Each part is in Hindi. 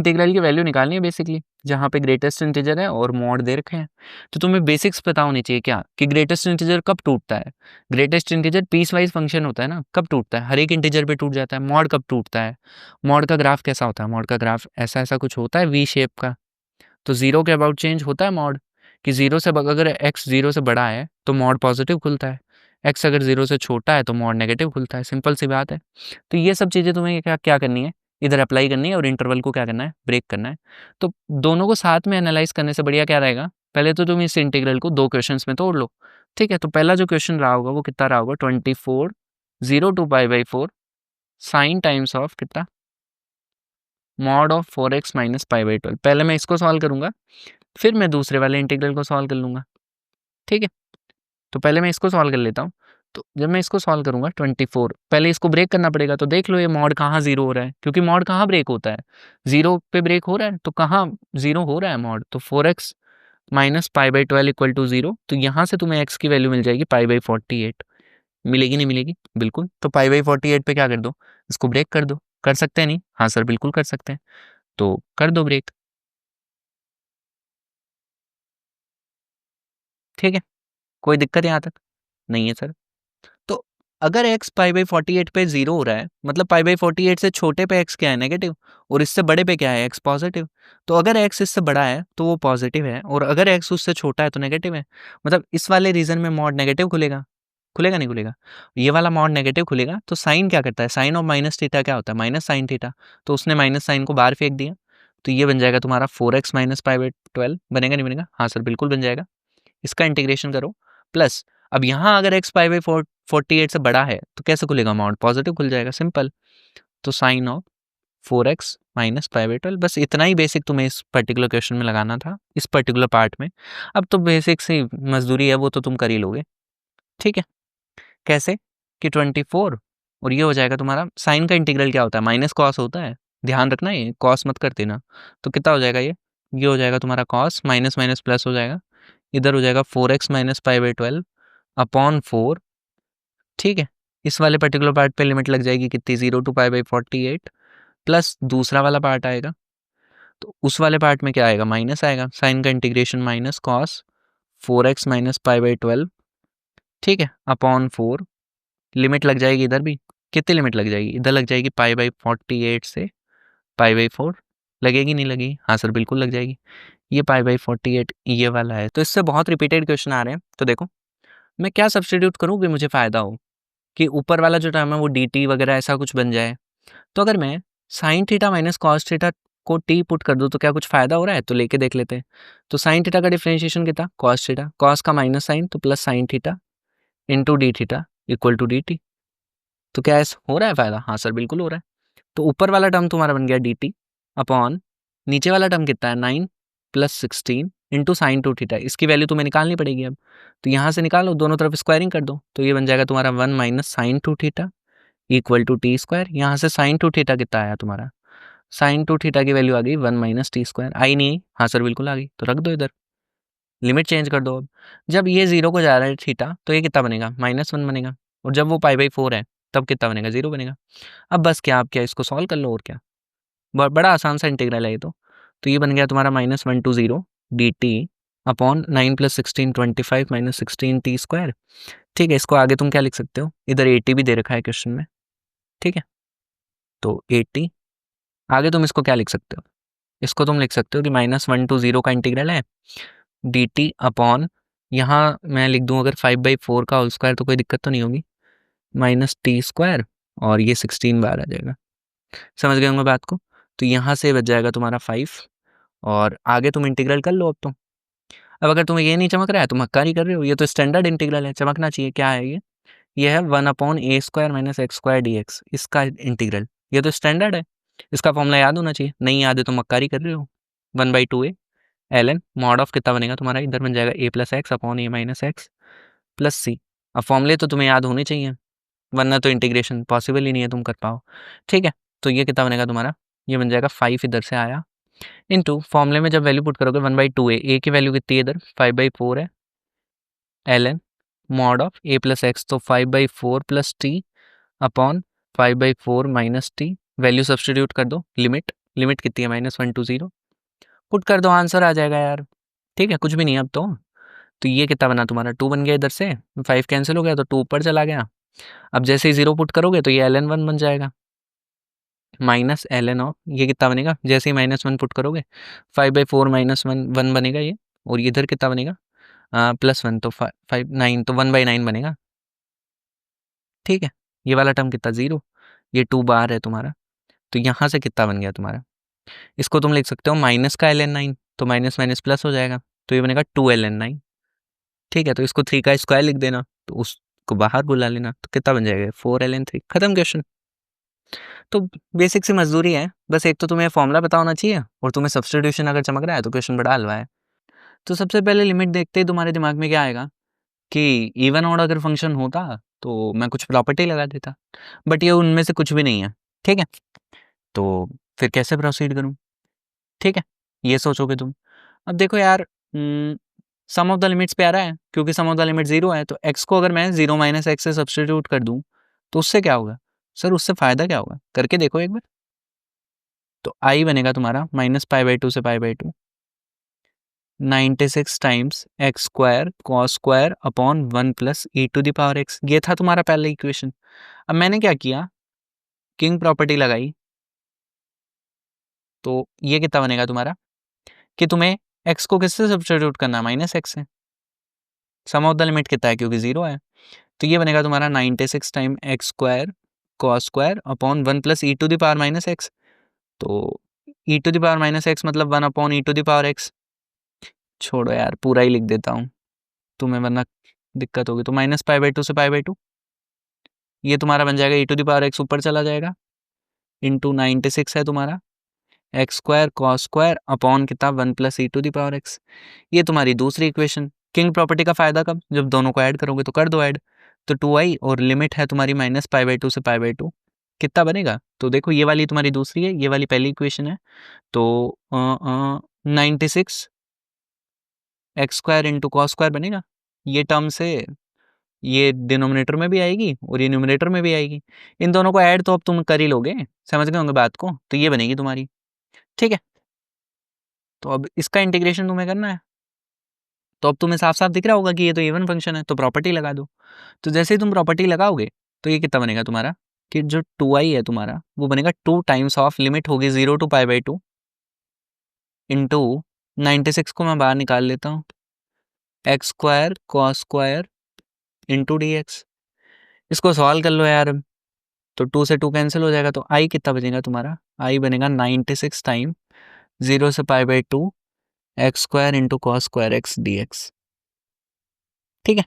इंटीग्रल की वैल्यू निकालनी है बेसिकली, जहाँ पे ग्रेटेस्ट इंटीजर है और मॉड दे रखे हैं। तो तुम्हें बेसिक्स पता होनी चाहिए क्या, कि ग्रेटेस्ट इंटीजर कब टूटता है। Greatest integer piecewise function होता है ना, कब टूटता है, हर एक इंटीजर पे टूट जाता है। मॉड कब टूटता है, मॉड का ग्राफ कैसा होता है, मॉड का ग्राफ ऐसा ऐसा कुछ होता है वी शेप का। तो जीरो के अबाउट चेंज होता है मॉड, कि जीरो से अगर एक्स जीरो से बड़ा है तो मॉड पॉजिटिव खुलता है, एक्स अगर जीरो से छोटा है तो मॉड नेगेटिव खुलता है। सिंपल सी बात है। तो ये सब चीज़ें तुम्हें क्या क्या करनी है, इधर अप्लाई करनी है और इंटरवल को क्या करना है, ब्रेक करना है। तो दोनों को साथ में एनालाइज करने से बढ़िया क्या रहेगा, पहले तो तुम इस इंटीग्रल को दो क्वेश्चंस में तोड़ लो। ठीक है, तो पहला जो क्वेश्चन रहा होगा वो कितना रहा होगा, 24 0 to π/4 साइन टाइम्स ऑफ कितना, मॉड ऑफ 4x माइनस π/12। पहले मैं इसको सॉल्व करूंगा, फिर मैं दूसरे वाले इंटीग्रल को सॉल्व कर लूंगा। ठीक है, तो पहले मैं इसको सॉल्व कर लेता हूँ। तो जब मैं इसको सॉल्व करूंगा 24, पहले इसको ब्रेक करना पड़ेगा। तो देख लो ये मॉड कहाँ जीरो हो रहा है, क्योंकि मॉड कहाँ ब्रेक होता है, जीरो पे ब्रेक हो रहा है। तो कहाँ जीरो हो रहा है मॉड, तो 4x minus π/12 equal to zero. तो यहाँ से तुम्हें x की वैल्यू मिल जाएगी π/48। मिलेगी नहीं मिलेगी, बिल्कुल। तो π/48 पे क्या कर दो, इसको ब्रेक कर दो। कर सकते हैं नहीं, हाँ सर बिल्कुल कर सकते हैं, तो कर दो ब्रेक। ठीक है, कोई दिक्कत यहाँ तक नहीं है सर। तो अगर x π/48 पे जीरो हो रहा है, मतलब π/48 से छोटे पे x क्या है, नेगेटिव, और इससे बड़े पे क्या है, x पॉजिटिव। तो अगर x इससे बड़ा है तो वो पॉजिटिव है, और अगर x उससे छोटा है तो नेगेटिव है। मतलब इस वाले रीजन में मॉड नेगेटिव खुलेगा, खुलेगा नहीं खुलेगा, ये वाला मॉड नेगेटिव खुलेगा। तो साइन क्या करता है, साइन ऑफ माइनस थीटा क्या होता है, माइनस साइन थीटा। तो उसने माइनस साइन को बाहर फेंक दिया, तो ये बन जाएगा तुम्हारा 4x माइनस π/12। बनेगा नहीं बनेगा, हाँ सर बिल्कुल बन जाएगा। इसका इंटीग्रेशन करो, प्लस अब यहाँ अगर x π/48 से बड़ा है तो कैसे खुलेगा मॉड, पॉजिटिव खुल जाएगा, सिंपल। तो साइन ऑफ 4x माइनस π/12, बस इतना ही बेसिक तुम्हें इस पर्टिकुलर क्वेश्चन में लगाना था, इस पर्टिकुलर पार्ट में। अब तो बेसिक सी मजदूरी है, वो तो तुम कर ही लोगे। ठीक है, कैसे, कि 24 और ये हो जाएगा तुम्हारा, साइन का इंटीग्रल क्या होता है, माइनस कॉस होता है, ध्यान रखना, ये कॉस मत कर देना। तो कितना हो जाएगा ये हो जाएगा तुम्हारा कॉस, माइनस माइनस प्लस हो जाएगा, इधर हो जाएगा 4x माइनस π/12 अपॉन 4। ठीक है, इस वाले पर्टिकुलर पार्ट पे लिमिट लग जाएगी कितनी, 0 to π/48, प्लस दूसरा वाला पार्ट आएगा। तो उस वाले पार्ट में क्या आएगा, माइनस आएगा, साइन का integration minus cos 4x minus π/12। ठीक है, अपॉन 4, लिमिट लग जाएगी इधर भी, कितनी लिमिट लग जाएगी, इधर लग जाएगी π/48 से π/4। लगेगी नहीं लगेगी, हाँ सर बिल्कुल लग जाएगी। ये π/48 ये वाला है। तो इससे बहुत रिपीटेड क्वेश्चन आ रहे हैं। तो देखो मैं क्या सब्स्टिट्यूट करूँ कि मुझे फ़ायदा हो, कि ऊपर वाला जो टर्म है वो dt वगैरह ऐसा कुछ बन जाए। तो अगर मैं sine theta minus cos theta को t पुट कर दूँ तो क्या कुछ फ़ायदा हो रहा है, तो लेके देख लेते हैं। तो साइन थीटा का डिफरेंशिएशन कितना, कॉस थीटा, कॉस का माइनस साइन तो plus sine theta into d theta equal to dt। तो क्या ऐसा हो रहा है फ़ायदा, हाँ सर बिल्कुल हो रहा है। तो ऊपर वाला टर्म तुम्हारा बन गया dt अपॉन, नीचे वाला टर्म कितना है 9 plus 16 into sine two theta. इसकी वैल्यू तुम्हें निकालनी पड़ेगी अब, तो यहाँ से निकालो, दोनों तरफ स्क्वायरिंग कर दो। तो ये बन जाएगा तुम्हारा 1 minus sine two theta equal to t square. यहाँ से साइन टू थीटा कितना आया तुम्हारा, साइन टू थीटा की वैल्यू आ गई 1 माइनस टी स्क्वायर। आई नहीं आई, हाँ सर बिल्कुल आ गई, तो रख दो इधर, लिमिट चेंज कर दो। अब जब ये जीरो को जा रहा है थीटा तो ये कितना बनेगा, -1 बनेगा, और जब वो π/4 है तब कितना बनेगा, जीरो बनेगा। अब बस क्या, आप क्या इसको सॉल्व कर लो, और क्या, बड़ा आसान सा इंटीग्रल है ये तो ये बन गया तुम्हारा -1 to 0 dt upon 9 plus 16 25 minus 16 T square. ठीक है, इसको आगे तुम क्या लिख सकते हो, इधर 80 भी दे रखा है क्वेश्चन में। ठीक है, तो 80 आगे तुम इसको क्या लिख सकते हो, इसको तुम लिख सकते हो कि -1 to 0 का इंटीग्रल है dt अपॉन, यहाँ मैं लिख दूँ अगर 5/4 का होल स्क्वायर, तो कोई दिक्कत तो नहीं होगी, माइनस टी स्क्वायर, और ये 16 बार आ जाएगा। समझ गए होंगे बात को। तो यहाँ से बच जाएगा तुम्हारा 5, और आगे तुम इंटीग्रल कर लो अब तो। अब अगर तुम्हें ये नहीं चमक रहा है, तुम हक्कारी कर रहे हो, ये तो स्टैंडर्ड इंटीग्रल है, चमकना चाहिए। क्या है ये है 1/a² माइनस x² dx, इसका इंटीग्रल, ये तो स्टैंडर्ड है, इसका फॉर्मूला याद होना चाहिए। नहीं याद है तो मक्कारी कर रहे हो। 1/2a ln मॉड ऑफ कितना बनेगा तुम्हारा, इधर बन जाएगा a plus x upon a minus x plus c. अब फॉर्मूले तो तुम्हें याद होने चाहिए, वरना तो इंटीग्रेशन पॉसिबल ही नहीं है तुम कर पाओ। ठीक है, तो ये कितना बनेगा तुम्हारा, ये बन जाएगा 5 इधर से आया, इनटू फॉर्मूले में जब वैल्यू पुट करोगे 1/2a, a की वैल्यू कितनी है इधर 5/4 है, ln mod of a plus x, तो 5/4 plus T upon 5/4 minus T, value substitute कर दो, लिमिट लिमिट कितनी है -1 to 0, पुट कर दो आंसर आ जाएगा यार। ठीक है, कुछ भी नहीं है अब तो ये कितना बना तुम्हारा 2 बन गया, इधर से 5 कैंसिल हो गया तो 2 ऊपर चला गया। अब जैसे ही 0 पुट करोगे तो ये ln1 बन जाएगा, माइनस ln ऑफ ये कितना बनेगा, जैसे ही -1 पुट करोगे 5/4 -1 बनेगा ये, और इधर कितना बनेगा +1 तो 5 9 तो 1/9 बनेगा। ठीक है, ये वाला टर्म कितना 0, ये 2 बार है तुम्हारा, तो यहाँ से कितना बन गया तुम्हारा, इसको तुम लिख सकते हो माइनस का ln9, तो माइनस माइनस प्लस हो जाएगा, तो ये बनेगा 2ln9। ठीक है, तो इसको 3 का स्क्वायर लिख देना, तो उसको बाहर बुला लेना, तो कितना बन जाएगा 4ln3, खत्म क्वेश्चन। तो बेसिक सी मजदूरी है, बस एक तो तुम्हें फॉर्मूला पता होना चाहिए और तुम्हें सब्स्टिट्यूशन अगर चमक रहा है तो क्वेश्चन बड़ा हलवा है। तो सबसे पहले लिमिट देखते ही तुम्हारे दिमाग में क्या आएगा कि इवन ऑड अगर फंक्शन होता तो मैं कुछ प्रॉपर्टी लगा देता, बट ये उनमें से कुछ भी नहीं है। ठीक है, तो फिर कैसे प्रोसीड करूँ? ठीक है, ये सोचोगे तुम। अब देखो यार, सम ऑफ द लिमिट्स पे आ रहा है, क्योंकि सम ऑफ द लिमिट 0 है, तो x को अगर मैं 0 - x से सब्स्टिट्यूट कर दूं तो उससे क्या होगा? सर उससे फायदा क्या होगा, करके देखो एक बार। तो i बनेगा तुम्हारा -π/2 से π/2, 96 times x square cos square upon 1 + e⁻x। ये था तुम्हारा पहला इक्वेशन। अब मैंने क्या किया, किंग प्रॉपर्टी लगाई, तो ये कितना बनेगा तुम्हारा कि तुम्हें x को किससे सब्स्टिट्यूट करना है, -x से। सम ऑफ द लिमिट कितना है, क्योंकि 0 है, तो ये बनेगा तुम्हारा 96 time x square cos square upon 1 + e⁻x। तो e⁻x मतलब 1/e⁻x। छोड़ो यार, पूरा ही लिख देता हूँ तुम्हें, वरना दिक्कत होगी। तो -π/2 से π/2, ये तुम्हारा बन जाएगा e⁻x, ऊपर चला जाएगा, इंटू 96 है तुम्हारा x square cos square upon कितना 1 + e⁻x। ये तुम्हारी दूसरी इक्वेशन। किंग प्रॉपर्टी का फायदा कब, जब दोनों को ऐड करोगे, तो कर दो ऐड, तो 2i और लिमिट है तुम्हारी -π/2 से π/2, कितना बनेगा? तो देखो, ये वाली तुम्हारी दूसरी है, ये वाली पहली इक्वेशन है, तो 96 x square into cos square बनेगा। ये टर्म से ये डिनोमिनेटर में भी आएगी और ये न्यूमरेटर में भी आएगी, इन दोनों को ऐड तो अब तुम कर ही लोगे, समझ गए होंगे बात को, तो ये बनेगी तुम्हारी। ठीक है, तो अब इसका इंटीग्रेशन तुम्हें करना है, तो अब तुम्हें साफ साफ दिख रहा होगा कि ये तो इवन फंक्शन है, तो प्रॉपर्टी लगा दो। तो जैसे ही तुम प्रॉपर्टी लगाओगे तो ये कितना बनेगा तुम्हारा कि जो 2i है तुम्हारा, वो बनेगा 2 टाइम्स ऑफ लिमिट होगी 0 to π/2 इंटू 96 को मैं बाहर निकाल लेता हूँ, x square cos square into dx। इसको सॉल्व कर लो यार, तो 2 से 2 कैंसिल हो जाएगा, तो i कितना बनेगा तुम्हारा, i बनेगा 96 टाइम 0 से π/2 x square into cos square x dx। ठीक है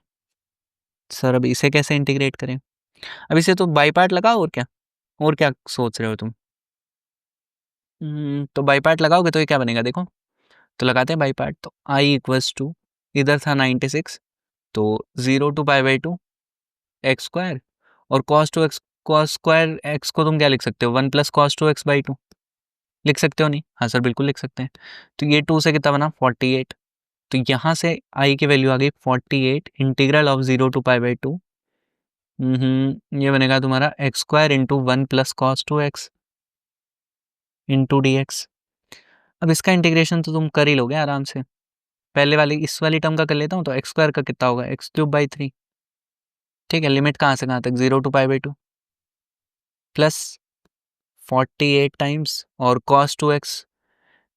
सर, अब इसे कैसे इंटीग्रेट करें? अब इसे तो बाई पार्ट लगाओ, और क्या सोच रहे हो तुम? तो बाई पार्ट लगाओगे तो ये क्या बनेगा, देखो, तो लगाते हैं बाई पार्ट, तो आई इक्वल्स टू, इधर था 96, तो 0 to π/2 एक्स स्क्वायर, और कॉस स्क्वायर एक्स को तुम क्या लिख सकते हो, 1 + cos2x/2 लिख सकते हो नहीं? हाँ सर बिल्कुल लिख सकते हैं। तो ये 2 से कितना बना 48, तो यहाँ से आई की वैल्यू आ गई 48 इंटीग्रल ऑफ 0 to π/2। ये बनेगा तुम्हारा x square into 1 + cos2x into dx। अब इसका इंटीग्रेशन तो तुम कर ही लोगे आराम से, पहले वाली इस वाली टर्म का कर लेता हूँ, तो एक्स स्क्वायर का कितना होगा x³ / 3। ठीक है, लिमिट कहाँ से कहाँ तक 0 to π/2 प्लस 48 टाइम्स और cos2x,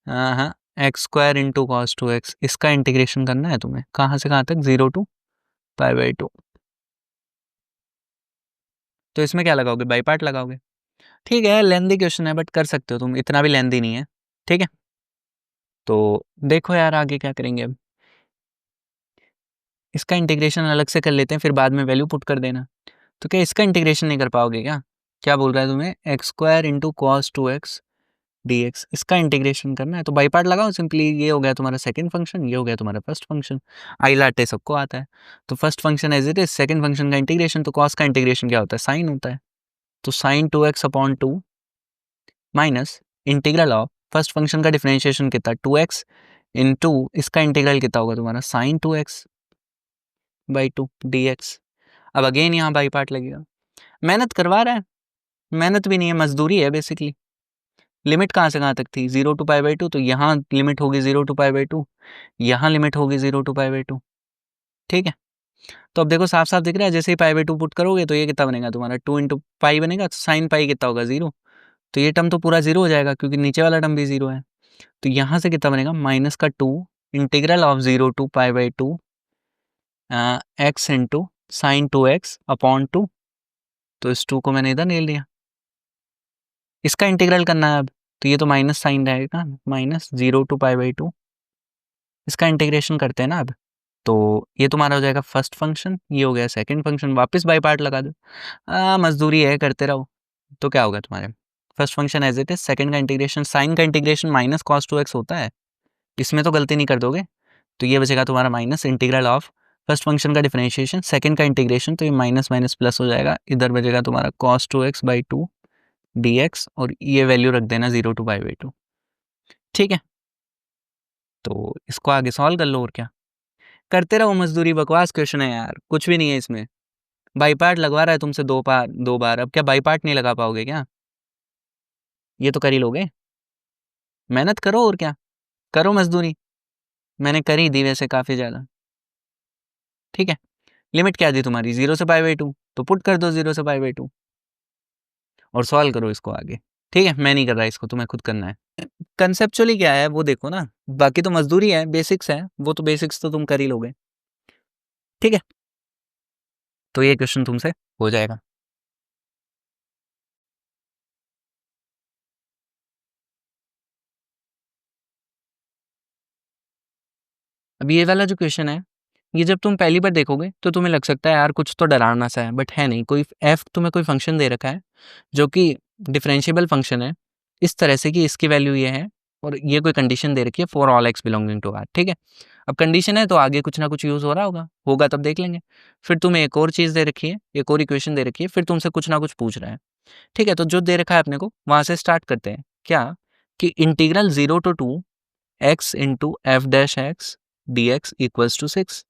हाँ एक्स स्क्वायर इंटू cos2x, इसका इंटीग्रेशन करना है तुम्हें, कहाँ से कहाँ तक 0 to π/2। तो इसमें क्या लगाओगे, बाई पार्ट लगाओगे। ठीक है, लेंदी क्वेश्चन है बट कर सकते हो तुम, इतना भी लेंदी नहीं है। ठीक है, तो देखो यार आगे क्या करेंगे अब, इसका इंटीग्रेशन अलग से कर लेते हैं, फिर बाद में वैल्यू पुट कर देना। तो क्या इसका इंटीग्रेशन नहीं कर पाओगे क्या? क्या बोल रहा है तुम्हें, x square into cos2x dx, इसका इंटीग्रेशन करना है, तो बाई पार्ट लगाओ सिंपली। ये हो गया तुम्हारा सेकंड फंक्शन, ये हो गया तुम्हारा फर्स्ट फंक्शन। आई लाटे सबको आता है, तो first function as it is, second function का इंटीग्रेशन, तो कॉस का इंटीग्रेशन क्या होता है, साइन होता है, तो sine 2x/2 minus integral of first function का डिफरेंशिएशन कितना 2x इंटू इसका इंटीग्रल कितना होगा तुम्हारा साइन 2x/2 dx। अब अगेन यहाँ बाई पार्ट लगेगा, मेहनत करवा रहा है, मेहनत भी नहीं है, मजदूरी है बेसिकली, लिमिट कहाँ से कहाँ तक थी, 0 to π/2, तो यहाँ लिमिट होगी 0 to π/2, यहाँ लिमिट होगी 0 to π/2, ठीक है। तो अब देखो साफ साफ दिख रहा है, जैसे ही π/2 पुट करोगे तो ये कितना बनेगा तुम्हारा, 2 इंटू पाई बनेगा, तो साइन पाई कितना होगा, 0। तो ये टर्म तो पूरा 0 हो जाएगा क्योंकि नीचे वाला टर्म भी 0 है। तो यहाँ से कितना बनेगा, माइनस का 2 integral of 0 to π/2 x into sine 2x upon 2। तो इस 2 को मैंने इधर ले लिया, इसका इंटीग्रल करना है अब, तो ये तो माइनस साइन रहेगा, माइनस 0 to π/2, इसका इंटीग्रेशन करते हैं ना अब। तो ये तुम्हारा हो जाएगा फर्स्ट फंक्शन, ये हो गया सेकंड फंक्शन, वापस बाई पार्ट लगा दो, मजदूरी है, करते रहो। तो क्या होगा तुम्हारे, first function as it is, second का इंटीग्रेशन, साइन का इंटीग्रेशन माइनस cos 2x होता है, इसमें तो गलती नहीं कर दोगे। तो ये बचेगा तुम्हारा minus integral of first function का डिफरेंशिएशन, सेकंड का इंटीग्रेशन, तो ये माइनस माइनस प्लस हो जाएगा, इधर बचेगा तुम्हारा cos 2x/2 dx, और ये वैल्यू रख देना 0 to π/2, ठीक है। तो इसको आगे सॉल्व कर लो, और क्या करते रहो मजदूरी, बकवास क्वेश्चन है यार, कुछ भी नहीं है इसमें। बाई पार्ट लगवा रहा है तुमसे दो बार, अब क्या बाई पार्ट नहीं लगा पाओगे क्या, ये तो कर ही लोगे, मेहनत करो, और क्या करो मजदूरी, मैंने करी दी वैसे काफ़ी ज़्यादा, ठीक है। लिमिट क्या दी तुम्हारी, 0 से π/2, तो पुट कर दो 0 से π/2 और सॉल्व करो इसको आगे, ठीक है। मैं नहीं कर रहा इसको, तुम्हें खुद करना है। कंसेप्चुअली क्या है वो देखो ना, बाकी तो मजदूरी है, बेसिक्स है, वो तो बेसिक्स तो तुम कर ही लोगे, ठीक है। तो ये क्वेश्चन तुमसे हो जाएगा। अब ये वाला जो क्वेश्चन है, ये जब तुम पहली बार देखोगे तो तुम्हें लग सकता है यार कुछ तो डरावना सा है, बट है नहीं। कोई एफ तुम्हें कोई फंक्शन दे रखा है जो कि डिफरेंशिएबल फंक्शन है, इस तरह से कि इसकी वैल्यू ये है, और ये कोई कंडीशन दे रखी है for all x belonging to R, ठीक है। अब कंडीशन है तो आगे कुछ ना कुछ यूज़ हो रहा होगा तब देख लेंगे। फिर तुम्हें एक और चीज़ दे रखी है, एक और इक्वेशन दे रखी है, फिर तुमसे कुछ ना कुछ पूछ रहा है, ठीक है। तो जो दे रखा है अपने को वहाँ से स्टार्ट करते हैं, क्या कि integral 0 to 2 x into f dash x d x equals to 6,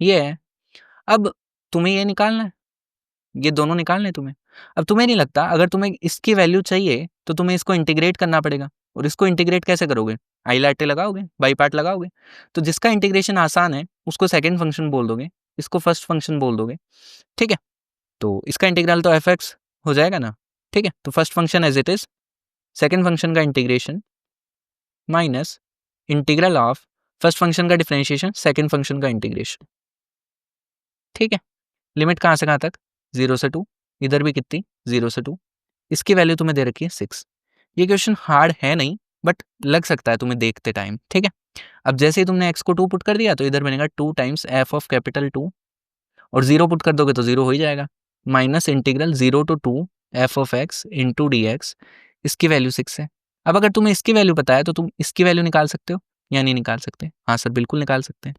ये है। अब तुम्हें ये निकालना है, ये दोनों निकालने हैं तुम्हें। अब तुम्हें नहीं लगता अगर तुम्हें इसकी वैल्यू चाहिए तो तुम्हें इसको इंटीग्रेट करना पड़ेगा, और इसको इंटीग्रेट कैसे करोगे, आई लाटे लगाओगे, बाई पार्ट लगाओगे। तो जिसका इंटीग्रेशन आसान है उसको सेकंड फंक्शन बोल दोगे, इसको फर्स्ट फंक्शन बोल दोगे, ठीक है। तो इसका इंटीग्रल तो एफ एक्स हो जाएगा ना, ठीक है। तो first function as it is, second function का integration minus integral of first function का डिफरेंशिएशन, सेकंड फंक्शन का इंटीग्रेशन, ठीक है। लिमिट कहाँ से कहाँ तक, 0 से 2, इधर भी कितनी 0 से 2, इसकी वैल्यू तुम्हें दे रखी है 6। ये क्वेश्चन हार्ड है नहीं, बट लग सकता है तुम्हें देखते टाइम, ठीक है। अब जैसे ही तुमने x को 2 पुट कर दिया तो इधर बनेगा 2 टाइम्स एफ ऑफ कैपिटल 2, और 0 पुट कर दोगे तो 0 हो ही जाएगा, minus integral 0 to 2 F of x into d x, इसकी वैल्यू 6 है। अब अगर तुम्हें इसकी वैल्यू पता है तो तुम इसकी वैल्यू निकाल सकते हो या नहीं निकाल सकते, हाँ सर बिल्कुल निकाल सकते हैं।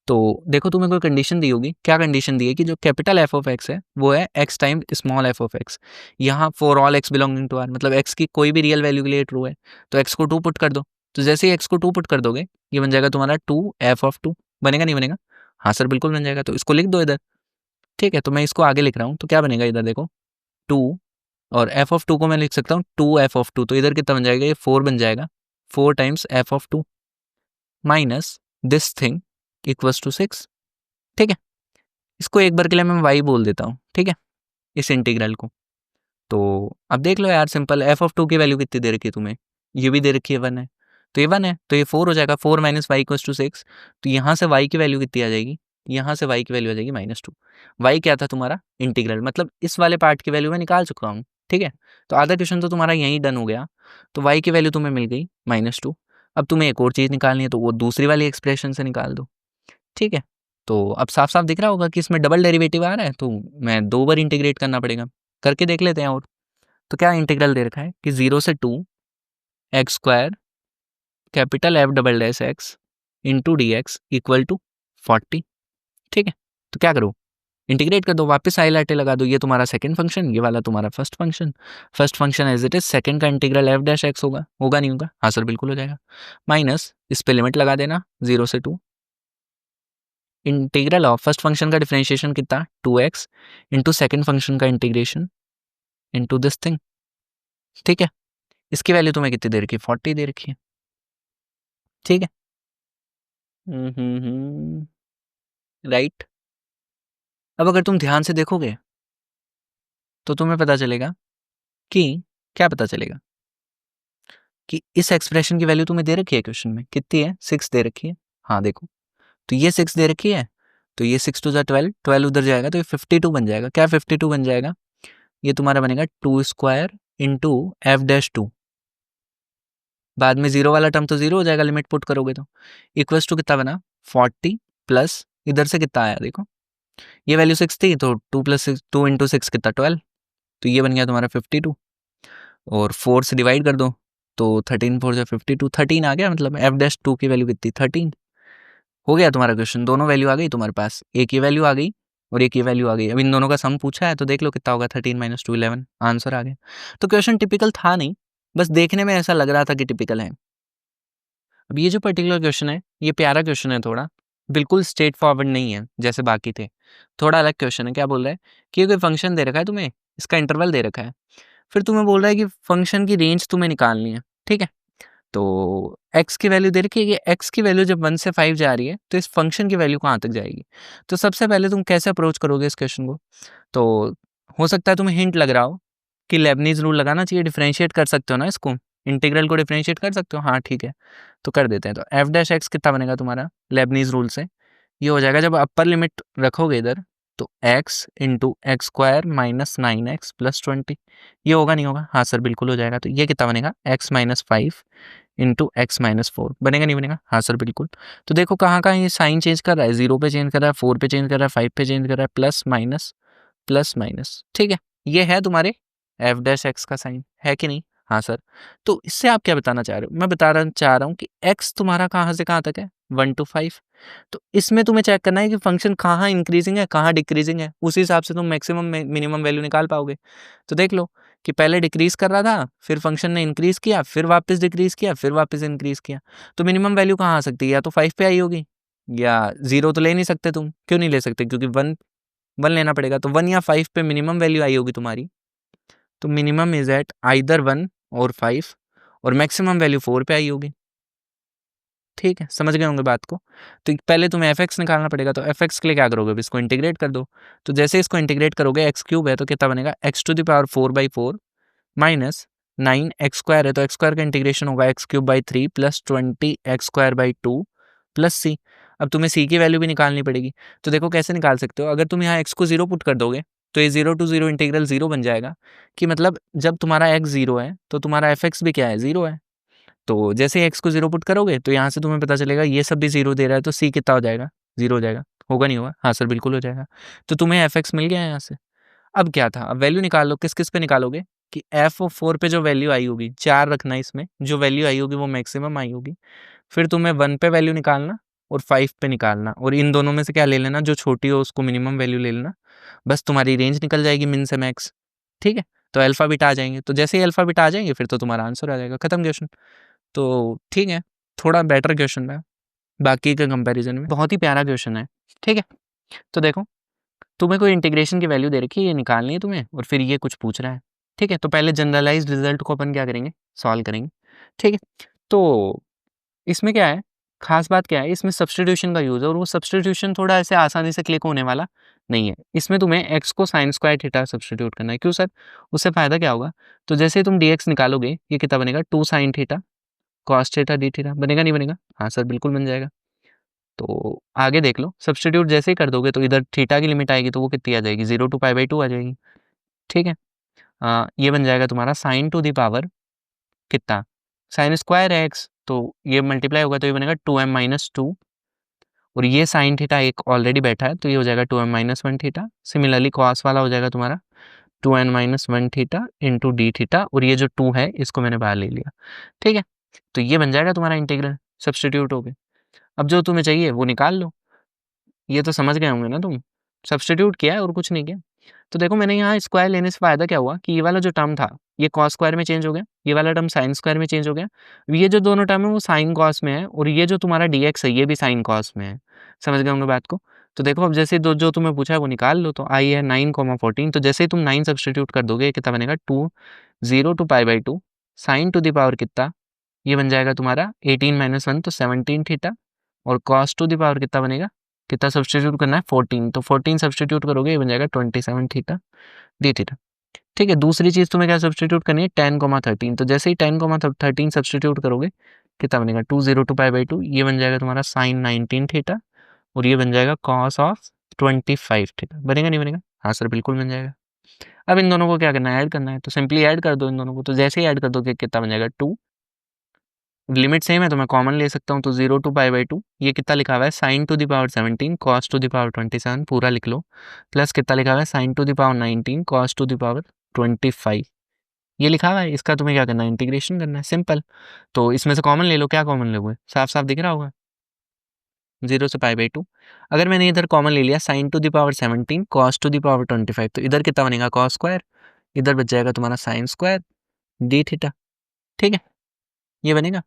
तो देखो तुम्हें कोई कंडीशन दी होगी, क्या कंडीशन दी है कि जो कैपिटल एफ ऑफ एक्स है वो है x time small f of x, यहाँ for all x belonging to R, मतलब एक्स की कोई भी रियल वैल्यू के लिए ट्रू है। तो एक्स को 2 पुट कर दो, तो जैसे ही एक्स को 2 पुट कर दोगे ये बन जाएगा तुम्हारा 2 एफ ऑफ 2, बनेगा नहीं बनेगा, हाँ सर बिल्कुल बन जाएगा। तो इसको लिख दो इधर, ठीक है। तो मैं इसको आगे लिख रहा हूँ, तो क्या बनेगा इधर देखो 2, और एफ ऑफ 2 को मैं लिख सकता हूँ 2 एफ ऑफ 2, तो इधर कितना बन जाएगा, ये 4 बन जाएगा, 4 टाइम्स एफ ऑफ 2 माइनस दिस थिंग इक्वल्स टू 6, ठीक है। इसको एक बार के लिए मैं y बोल देता हूँ, ठीक है, इस इंटीग्रल को। तो अब देख लो यार, सिंपल, एफ ऑफ 2 की वैल्यू कितनी दे रखी है तुम्हें, ये भी दे रखी है 1 है, तो ये 1 है, तो ये 4 हो जाएगा, 4 माइनस वाई इक्वल्स टू 6। तो यहाँ से y की वैल्यू कितनी आ जाएगी, यहाँ से y की वैल्यू आ जाएगी -2। y क्या था तुम्हारा इंटीग्रल, मतलब इस वाले पार्ट की वैल्यू मैं निकाल चुका हूँ, ठीक है। तो आधा क्वेश्चन तो तुम्हारा यहीं डन हो गया। तो y की वैल्यू तुम्हें मिल गई -2। अब तुम्हें एक और चीज़ निकालनी है, तो वो दूसरी वाली एक्सप्रेशन से निकाल दो, ठीक है। तो अब साफ-साफ दिख रहा होगा कि इसमें डबल डेरिवेटिव आ रहा है, तो मैं 2 बार इंटीग्रेट करना पड़ेगा। करके देख लेते हैं और। तो क्या इंटीग्रल दे रखा है कि 0 से 2 x square capital f double dash x into d x equal to 40, ठीक है। तो क्या करो, इंटीग्रेट कर दो, वापस हाईलाइटें लगा दो, ये तुम्हारा सेकंड फंक्शन, ये वाला तुम्हारा first function. First function as it is, second का इंटीग्रल एफ डैश एक्स होगा नहीं होगा, हाँ सर बिल्कुल हो जाएगा। माइनस इस पे लिमिट लगा देना 0 से 2, इंटीग्रल ऑफ फर्स्ट फंक्शन का डिफरेंशिएशन कितना 2x इंटू सेकेंड फंक्शन का इंटीग्रेशन इंटू दिस थिंग, ठीक है। इसकी वैल्यू तुम्हें कितनी दे रखी है, 40 दे रखी है, ठीक है। राइट। अब अगर तुम ध्यान से देखोगे तो तुम्हें पता चलेगा कि क्या पता चलेगा कि इस एक्सप्रेशन की वैल्यू तुम्हें दे रखी है क्वेश्चन में, कितनी है, 6 दे रखी है। हाँ देखो, तो ये 6 दे रखी है, तो ये 6 टू 12, 12 उधर जाएगा तो ये 52 बन जाएगा। क्या 52 बन जाएगा, ये तुम्हारा बनेगा 2 स्क्वायर इंटू एफ डैश 2, बाद में जीरो वाला टर्म तो जीरो हो जाएगा लिमिट पुट करोगे तो, इक्वल्स टू कितना बना 40 प्लस इधर से कितना आया देखो, ये वैल्यू 6 थी तो 2 प्लस 2 इंटू 6 कितना 12, तो ये बन गया तुम्हारा 52, और 4 से डिवाइड कर दो तो 13 4 जो 52, 13 आ गया, मतलब एफ डैश 2 की वैल्यू कितनी 13। हो गया तुम्हारा क्वेश्चन, दोनों वैल्यू आ गई तुम्हारे पास, एक ही वैल्यू आ गई और एक ही वैल्यू आ गई। अब इन दोनों का सम पूछा है तो देख लो कितना होगा, 13 माइनस 2 11, आंसर आ गया। तो क्वेश्चन टिपिकल था नहीं, बस देखने में ऐसा लग रहा था कि टिपिकल है। अब ये जो पर्टिकुलर क्वेश्चन है ये प्यारा क्वेश्चन है थोड़ा, बिल्कुल स्ट्रेट फॉरवर्ड नहीं है जैसे बाकी थे, थोड़ा अलग क्वेश्चन है। क्या बोल रहा है कि कोई फंक्शन दे रखा है तुम्हें, इसका इंटरवल दे रखा है, फिर तुम्हें बोल रहा है कि फंक्शन की रेंज तुम्हें निकालनी है, ठीक है। तो x की वैल्यू दे रखी है कि x की वैल्यू जब 1 से 5 जा रही है तो इस फंक्शन की वैल्यू कहाँ तक जाएगी। तो सबसे पहले तुम कैसे अप्रोच करोगे इस क्वेश्चन को, तो हो सकता है तुम्हें हिंट लग रहा हो कि लेबनीज रूल लगाना चाहिए, डिफरेंशिएट कर सकते हो ना इसको, इंटीग्रल को डिफरेंशिएट कर सकते हो, हाँ ठीक है तो कर देते हैं। तो एफ डैश एक्स कितना बनेगा तुम्हारा लेबनीज रूल से, ये हो जाएगा जब अपर लिमिट रखोगे इधर तो x into x square minus 9x plus 20, ये होगा नहीं होगा, हाँ सर बिल्कुल हो जाएगा। तो ये कितना बनेगा x minus 5 into x minus 4, बनेगा नहीं बनेगा, हाँ सर बिल्कुल। तो देखो कहाँ कहाँ ये साइन चेंज कर रहा है, 0 पे चेंज कर रहा है, 4 पे चेंज कर रहा है, 5 पे चेंज कर रहा है, प्लस माइनस, ठीक है। ये है तुम्हारे एफ डैश एक्स का साइन, है कि नहीं, हाँ सर। तो इससे आप क्या बताना चाह रहे हो, मैं चाह रहा हूँ कि एक्स तुम्हारा कहाँ से कहाँ तक है 1 to 5, तो इसमें तुम्हें चेक करना है कि फंक्शन कहाँ इंक्रीजिंग है कहाँ डिक्रीजिंग है, उसी हिसाब से तुम मैक्सिमम मिनिमम वैल्यू निकाल पाओगे। तो देख लो कि पहले डिक्रीज कर रहा था, फिर फंक्शन ने इंक्रीज किया, फिर वापस डिक्रीज किया, फिर वापस इंक्रीज किया, तो मिनिमम वैल्यू कहाँ आ सकती है, या तो 5 पे आई होगी, या 0 तो ले नहीं सकते तुम, क्यों नहीं ले सकते, क्योंकि 1 लेना पड़ेगा, तो 1 या 5 पे मिनिमम वैल्यू आई होगी तुम्हारी। तो मिनिमम इज एट आइदर 1 और 5, और मैक्सिमम वैल्यू 4 पे आई होगी, ठीक है, समझ गए होंगे बात को। तो पहले तुम्हें एफ एक्स निकालना पड़ेगा, तो एफ एक्स के लिए क्या करोगे, अब इसको इंटीग्रेट कर दो। तो जैसे इसको इंटीग्रेट करोगे, एक्स क्यूब है तो कितना बनेगा, x to the power 4/4 minus 9 x square है तो एक्स स्क्वायर का इंटीग्रेशन होगा x cube by 3 plus 20 x square by 2 plus c. अब तुम्हें सी की वैल्यू भी निकालनी पड़ेगी, तो देखो कैसे निकाल सकते हो, अगर तुम यहाँ एक्स को 0 पुट कर दोगे तो ये 0 to 0 इंटीग्रल 0 बन जाएगा, कि मतलब जब तुम्हारा एक्स 0 है तो तुम्हारा एफ एक्स भी क्या है 0 है। तो जैसे ही एक्स को 0 पुट करोगे तो यहाँ से तुम्हें पता चलेगा ये सब भी 0 दे रहा है, तो सी कितना हो जाएगा 0 हो जाएगा, होगा नहीं होगा, हाँ सर बिल्कुल हो जाएगा। तो तुम्हें एफ एक्स मिल गया है यहाँ से। अब क्या था, अब वैल्यू निकाल लो, किस किस पे निकालोगे कि एफ ऑफ 4 पे जो वैल्यू आई होगी, 4 रखना इसमें, जो वैल्यू आई होगी वो मैक्सिमम आई होगी, फिर तुम्हें 1 पे वैल्यू निकालना और 5 पे निकालना, और इन दोनों में से क्या ले लेना, जो छोटी हो उसको मिनिमम वैल्यू ले लेना, बस तुम्हारी रेंज निकल जाएगी मिन से मैक्स, ठीक है। तो अल्फा बीटा आ जाएंगे, तो जैसे ही अल्फा बीटा आ जाएंगे फिर तो तुम्हारा आंसर आ जाएगा, खत्म क्वेश्चन। तो ठीक है, थोड़ा बेटर क्वेश्चन है बाकी के कंपैरिजन में, बहुत ही प्यारा क्वेश्चन है, ठीक है। तो देखो तुम्हें कोई इंटीग्रेशन की वैल्यू दे रखी है, ये निकालनी है तुम्हें, और फिर ये कुछ पूछ रहा है, ठीक है। तो पहले जनरलाइज्ड रिजल्ट को अपन क्या करेंगे, सॉल्व करेंगे, ठीक है। तो इसमें क्या है, खास बात क्या है, इसमें सब्सटीट्यूशन का यूज़ है, और वो सब्सटीट्यूशन थोड़ा ऐसे आसानी से क्लिक होने वाला नहीं है। इसमें तुम्हें एक्स को साइन स्क्वायर थीटा सब्सटीट्यूट करना है, क्यों सर, उससे फ़ायदा क्या होगा, तो जैसे तुम डी एक्स निकालोगे ये कितना बनेगा 2 sine theta cos theta D theta, बनेगा नहीं बनेगा, हाँ सर बिल्कुल बन जाएगा। तो आगे देख लो, सब्सटीट्यूट जैसे ही कर दोगे तो इधर थीटा की लिमिट आएगी तो वो कितनी आ जाएगी 0 to π/2 आ जाएगी, ठीक है। ये बन जाएगा तुम्हारा साइन टू द पावर कितना, साइन स्क्वायर है एक्स तो ये मल्टीप्लाई होगा तो ये बनेगा 2m-2, और ये साइन थीटा एक ऑलरेडी बैठा है तो ये हो जाएगा 2m-1 थीटा। सिमिलरली कॉस वाला हो जाएगा तुम्हारा 2n-1 theta into d theta, और ये जो 2 है इसको मैंने बाहर ले लिया, ठीक है। तो ये बन जाएगा तुम्हारा इंटीग्रल, सब्सटीट्यूट हो गए। अब जो तुम्हें चाहिए वो निकाल लो, ये तो समझ गए होंगे ना तुम, सब्सटीट्यूट किया है और कुछ नहीं किया। तो देखो मैंने यहाँ स्क्वायर लेने से फ़ायदा क्या हुआ कि ये वाला जो टर्म था ये कॉस स्क्वायर में चेंज हो गया, ये वाला टर्म साइन स्क्वायर में चेंज हो गया, ये जो दोनों टर्म है वो साइन कॉस में है, और ये जो तुम्हारा डी एक्स है ये भी साइन कॉस में है, समझ गए होंगे बात को। तो देखो अब जैसे दो जो तुम्हें पूछा है वो निकाल लो, तो आई है 9, 14, तो जैसे ही तुम 9 सब्सटीट्यूट कर दोगे कितना बनेगा 2 0 to π/2 sine to the power कितना, ये बन जाएगा तुम्हारा 18 - 1 तो 17 थीटा, और कॉस टू द पावर कितना बनेगा, कितना सब्सटीट्यूट करना है 14, तो 14 सब्सटीट्यूट करोगे ये बन जाएगा 27 थीटा डी थीटा। ठीक है, दूसरी चीज़ तुम्हें क्या सब्सटीट्यूट करनी है 10,13, तो जैसे ही 10,13 सब्सटीट्यूट करोगे कितना बनेगा 202 ये बन जाएगा तुम्हारा साइन 19 थीटा, और ये बन जाएगा कॉस ऑफ 25 थीटा। बनेगा नहीं बनेगा? हाँ सर बिल्कुल बन जाएगा। अब इन दोनों को क्या करना है, ऐड करना है, तो सिंपली ऐड कर दो इन दोनों को, तो जैसे ही ऐड कर दो कितना बन जाएगा 2, लिमिट सेम है तो मैं कॉमन ले सकता हूँ, तो 0 to π/2 ये कितना लिखा हुआ है sign to the power 17 cos two the power 27 पूरा लिख लो, प्लस कितना लिखा हुआ है sign to the power 19 cos two the power 25 ये लिखा हुआ है, इसका तुम्हें क्या करना है इंटीग्रेशन करना है, सिंपल। तो इसमें से कॉमन ले लो, क्या कॉमन लोगे, साफ साफ दिख रहा होगा 0 से π/2। अगर मैंने इधर कॉमन ले लिया sign to the power 17 cos two the power 25, तो इधर कितना बनेगा कॉस स्क्वायर, इधर बच जाएगा तुम्हारा साइन स्क्वायर डी थीटा। ठीक है, ये बनेगा।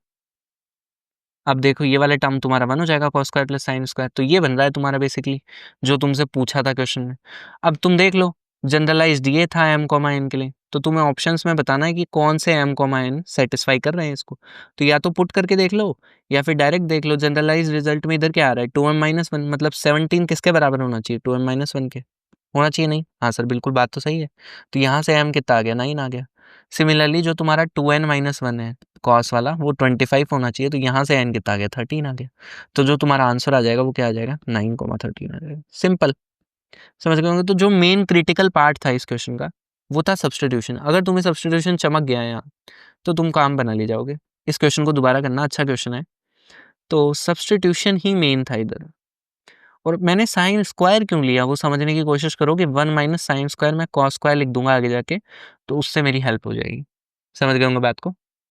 अब देखो ये वाला टर्म तुम्हारा 1 हो जाएगा cos square plus sine square, तो ये बन रहा है तुम्हारा बेसिकली जो तुमसे पूछा था क्वेश्चन में। अब तुम देख लो जनरलाइज्ड ये था m, n के लिए, तो तुम्हें ऑप्शंस में बताना है कि कौन से m, n सेटिस्फाई कर रहे हैं इसको, तो या तो पुट करके देख लो या फिर डायरेक्ट देख लो। जनरलाइज्ड रिजल्ट में इधर क्या आ रहा है 2m - 1, मतलब 17 किसके बराबर होना चाहिए 2m - 1 के, होना चाहिए नहीं? हाँ सर बिल्कुल बात तो सही है, तो यहाँ से m कितना आ गया 9 आ गया। सिमिलरली जो तुम्हारा 2n - 1 है कॉस वाला वो 25 होना चाहिए, तो यहाँ से n कितना आ गया 13 आ गया, तो जो तुम्हारा आंसर आ जाएगा वो क्या आ जाएगा 9,13 आ जाएगा। सिंपल, समझ गए होंगे। तो जो मेन क्रिटिकल पार्ट था इस क्वेश्चन का वो था सब्सटीट्यूशन। अगर तुम्हें सब्सटीट्यूशन चमक गया है यहाँ तो तुम काम बना ले जाओगे। इस क्वेश्चन को दोबारा करना, अच्छा क्वेश्चन है। तो सब्सटीट्यूशन ही मेन था इधर, और मैंने साइन स्क्वायर क्यों लिया वो समझने की कोशिश करोगे। 1 - साइन स्क्वायर मैं कॉस स्क्वायर लिख दूंगा आगे जाके, तो उससे मेरी हेल्प हो जाएगी। समझ गए होंगे बात को।